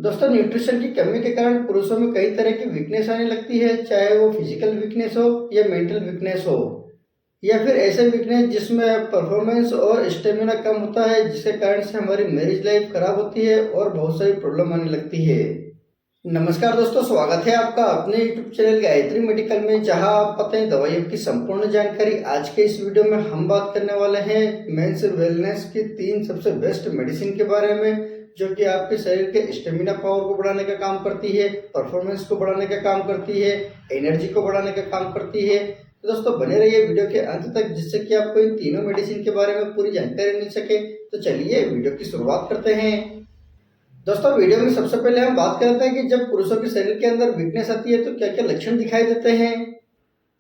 दोस्तों, न्यूट्रिशन की कमी के कारण पुरुषों में कई तरह की वीकनेस आने लगती है, चाहे वो फिजिकल वीकनेस हो या मेंटल वीकनेस हो, या फिर ऐसे वीकनेस जिसमें परफॉर्मेंस और स्टेमिना कम होता है, जिसके कारण से हमारी मैरिज लाइफ खराब होती है और बहुत सारी प्रॉब्लम आने लगती है। नमस्कार दोस्तों, स्वागत है आपका अपने YouTube चैनल गायत्री मेडिकल में, जहां आप पाते हैं दवाइयों की संपूर्ण जानकारी। आज के इस वीडियो में हम बात करने वाले हैं मेंस वेलनेस की 3 सबसे बेस्ट मेडिसिन के बारे में, जो कि आपके शरीर के स्टेमिना पावर को बढ़ाने का काम करती है, परफॉर्मेंस को बढ़ाने का काम करती है, एनर्जी को बढ़ाने का काम करती है। तो दोस्तों, बने रहिए वीडियो के अंत तक, जिससे कि आपको इन तीनों मेडिसिन के बारे में पूरी जानकारी मिल सके। तो चलिए वीडियो की शुरुआत करते हैं। दोस्तों, वीडियो में सबसे पहले हम बात करते हैं कि जब पुरुषों के शरीर के अंदर वीकनेस आती है तो क्या क्या लक्षण दिखाई देते हैं।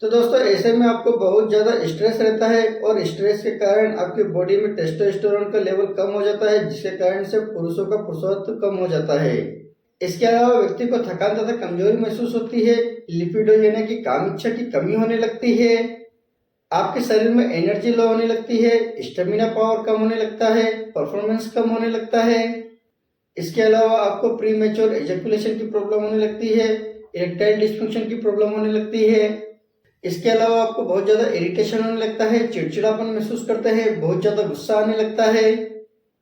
तो दोस्तों, ऐसे में आपको बहुत ज़्यादा स्ट्रेस रहता है और स्ट्रेस के कारण आपकी बॉडी में टेस्टोस्टेरोन का लेवल कम हो जाता है, जिसके कारण से पुरुषों का पुरुषत्व कम हो जाता है। इसके अलावा व्यक्ति को थकान तथा कमजोरी महसूस होती है, लिपिडो यानी कि काम इच्छा की कमी होने लगती है, आपके शरीर में एनर्जी लो होने लगती है, स्टेमिना पावर कम होने लगता है, परफॉर्मेंस कम होने लगता है। इसके अलावा आपको प्री मैच्योर एजैकुलेशन की प्रॉब्लम होने लगती है, इरेक्टाइल डिस्फंक्शन की प्रॉब्लम होने लगती है। इसके अलावा आपको बहुत ज़्यादा इरिटेशन होने लगता है, चिड़चिड़ापन महसूस करते हैं, बहुत ज़्यादा गुस्सा आने लगता है।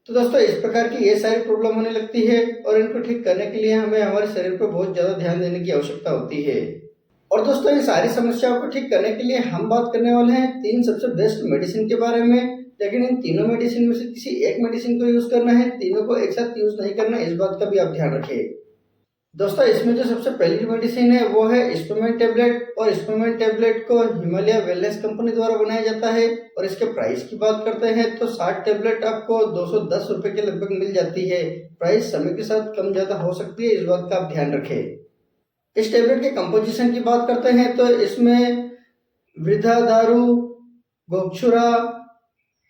तो दोस्तों, इस प्रकार की ये सारी प्रॉब्लम होने लगती है और इनको ठीक करने के लिए हमें हमारे शरीर पर बहुत ज़्यादा ध्यान देने की आवश्यकता होती है। और दोस्तों, इन सारी समस्याओं को ठीक करने के लिए हम बात करने वाले हैं 3 सबसे बेस्ट मेडिसिन के बारे में। लेकिन इन तीनों मेडिसिन में से किसी एक मेडिसिन को यूज करना है, तीनों को एक साथ यूज नहीं करना, इस बात का भी आप ध्यान रखें। दोस्तों, इसमें जो सबसे पहली मेडिसिन है वो है स्पोमेन टेबलेट, और स्पोमेन टेबलेट को हिमालय वेलनेस कंपनी द्वारा बनाया जाता है। और इसके प्राइस की बात करते हैं तो 60 टेबलेट आपको 210 रुपए के लगभग मिल जाती है। प्राइस समय के साथ कम ज्यादा हो सकती है, इस बात का आप ध्यान रखें। इस टेबलेट के कंपोजिशन की बात करते हैं तो इसमें वृद्धा दारू, गोक्षुरा,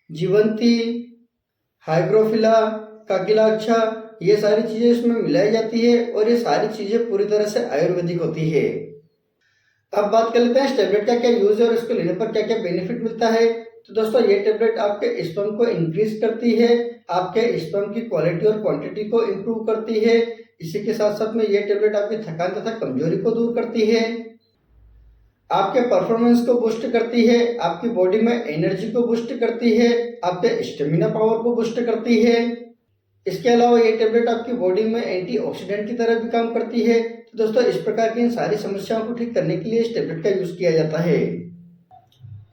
जीवंती, हाइग्रोफिला, काकिलाक्षा, ये सारी चीजें इसमें मिलाई जाती है और ये सारी चीजें पूरी तरह से आयुर्वेदिक होती है। अब बात कर लेते हैं इस टेबलेट का क्या यूज है और इसको लेने पर क्या क्या बेनिफिट मिलता है। तो दोस्तों, ये टेबलेट आपके स्पर्म को इंक्रीज करती है, आपके स्पर्म की क्वालिटी और क्वांटिटी को इम्प्रूव करती है। इसी के साथ साथ में ये टेबलेट आपकी थकान तथा कमजोरी को दूर करती है, आपके परफॉर्मेंस को बूस्ट करती है, आपकी बॉडी में एनर्जी को बूस्ट करती है, आपके स्टेमिना पावर को बूस्ट करती है। इसके अलावा ये टेबलेट आपकी बॉडी में एंटीऑक्सीडेंट की तरह भी काम करती है। तो दोस्तों, इस प्रकार की इन सारी समस्याओं को ठीक करने के लिए इस टेबलेट का यूज किया जाता है।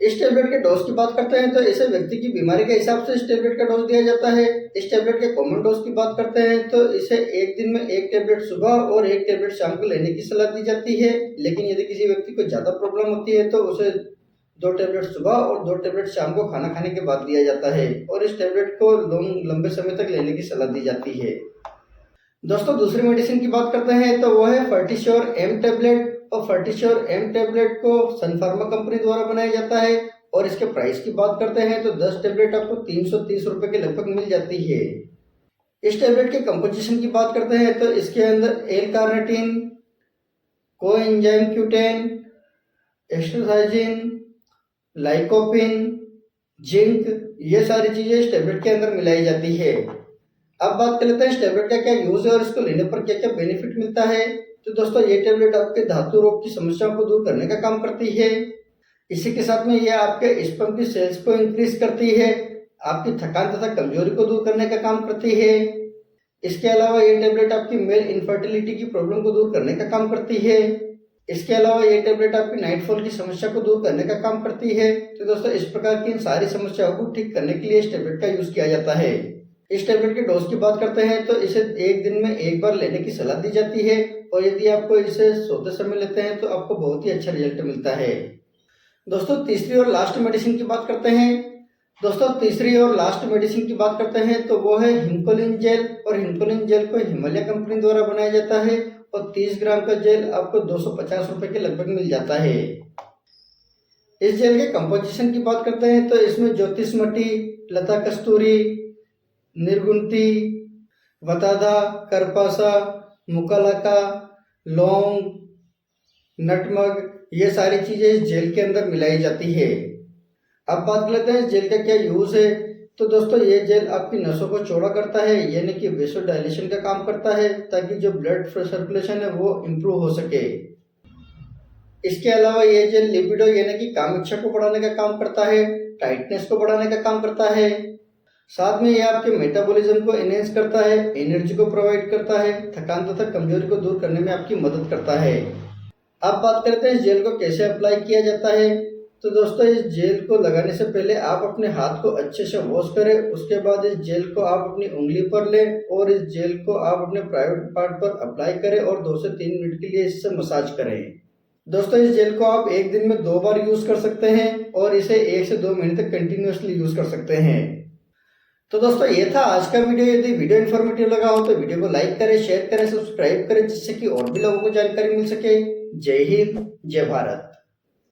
इस टेबलेट के डोज की बात करते हैं तो इसे व्यक्ति की बीमारी के हिसाब से इस टेबलेट का डोज दिया जाता है। इस टेबलेट के कॉमन डोज की बात करते हैं तो इसे एक दिन में 1 टेबलेट सुबह और 1 टेबलेट शाम को लेने की सलाह दी जाती है। लेकिन यदि किसी व्यक्ति को ज्यादा प्रॉब्लम होती है तो उसे 2 टेबलेट सुबह और 2 टेबलेट शाम को खाना खाने के बाद दिया जाता है, और इस टेबलेट को लंबे समय तक लेने की सलाह दी जाती है। दोस्तों, दूसरी मेडिसिन की बात करते हैं तो वह है फर्टिश्योर एम टेबलेट, और फर्टिश्योर एम टेबलेट को सन फार्मा कंपनी द्वारा बनाया जाता है। और इसके प्राइस की बात करते हैं तो 10 टेबलेट आपको 330 रुपए के लगभग मिल जाती है। इस टेबलेट के कंपोजिशन की बात करते हैं तो इसके अंदर L carnitine, coenzyme Q ten, astaxanthin, lycopene, zinc, ये सारी चीजें इस टेबलेट के अंदर मिलाई जाती है। अब बात कर लेते हैं इस टेबलेट का क्या यूज है और इसको लेने पर क्या क्या बेनिफिट मिलता है। तो दोस्तों, ये टेबलेट आपके धातु रोग की समस्याओं को दूर करने का काम करती है। इसी के साथ में ये आपके स्पर्म की सेल्स को इंक्रीज करती है, आपकी थकान तथा कमजोरी को दूर करने का काम करती है। इसके अलावा ये टेबलेट आपकी मेल इनफर्टिलिटी की प्रॉब्लम को दूर करने का काम करती है। इसके अलावा ये टेबलेट आपकी नाइटफॉल की समस्या को दूर करने का काम करती है। तो दोस्तों, इस प्रकार की इन सारी समस्याओं को ठीक करने के लिए इस टेबलेट का यूज किया जाता है। इस टेबलेट के डोज की बात करते हैं तो इसे एक दिन में 1 बार लेने की सलाह दी जाती है, और यदि आपको इसे सोते समय लेते हैं तो आपको बहुत ही अच्छा रिजल्ट मिलता है। दोस्तों, तीसरी और लास्ट मेडिसिन की बात करते हैं। दोस्तों, तीसरी और लास्ट मेडिसिन की बात करते हैं तो वो है हिमकोलिन जेल, और हिमकोलिन जेल को हिमालय कंपनी द्वारा बनाया जाता है, और 30 ग्राम का जेल आपको 250 रुपए के लगभग मिल जाता है। इस जेल के कंपोजिशन की बात करते हैं तो इसमें ज्योतिषमटी, लता कस्तूरी, निर्गुंती, वतादा, करपासा, मुकालाका, लौंग, नटमग, ये सारी चीजें इस जेल के अंदर मिलाई जाती है। अब बात कर लेते हैं इस जेल का क्या यूज है। तो दोस्तों ये जेल आपकी नसों को चौड़ा करता है, यानी कि वेसोडाइलेशन का काम करता है, ताकि जो ब्लड सर्कुलेशन है वो इम्प्रूव हो सके। इसके अलावा ये जेल लिबिडो यानी कि काम इच्छा को बढ़ाने का काम करता है, टाइटनेस को बढ़ाने का काम करता है। साथ में ये आपके मेटाबॉलिज्म को एनहेंस करता है, एनर्जी को प्रोवाइड करता है, थकान तथा कमजोरी को दूर करने में आपकी मदद करता है। अब बात करते हैं इस जेल को कैसे अप्लाई किया जाता है। तो दोस्तों इस जेल को लगाने से पहले आप अपने हाथ को अच्छे से वॉश करें। उसके बाद इस जेल को आप अपनी उंगली पर लें और इस जेल को आप अपने प्राइवेट पार्ट पर अप्लाई करें और 2 से 3 मिनट के लिए इससे मसाज करें। दोस्तों इस जेल को आप एक दिन में 2 बार यूज कर सकते हैं और इसे 1 से 2 महीने तक कंटिन्यूअसली यूज कर सकते हैं। तो दोस्तों ये था आज का वीडियो। यदि वीडियो इन्फॉर्मेटिव लगा हो तो वीडियो को लाइक करें, शेयर करें, सब्सक्राइब करें, जिससे कि और भी लोगों को जानकारी मिल सके। जय हिंद, जय भारत।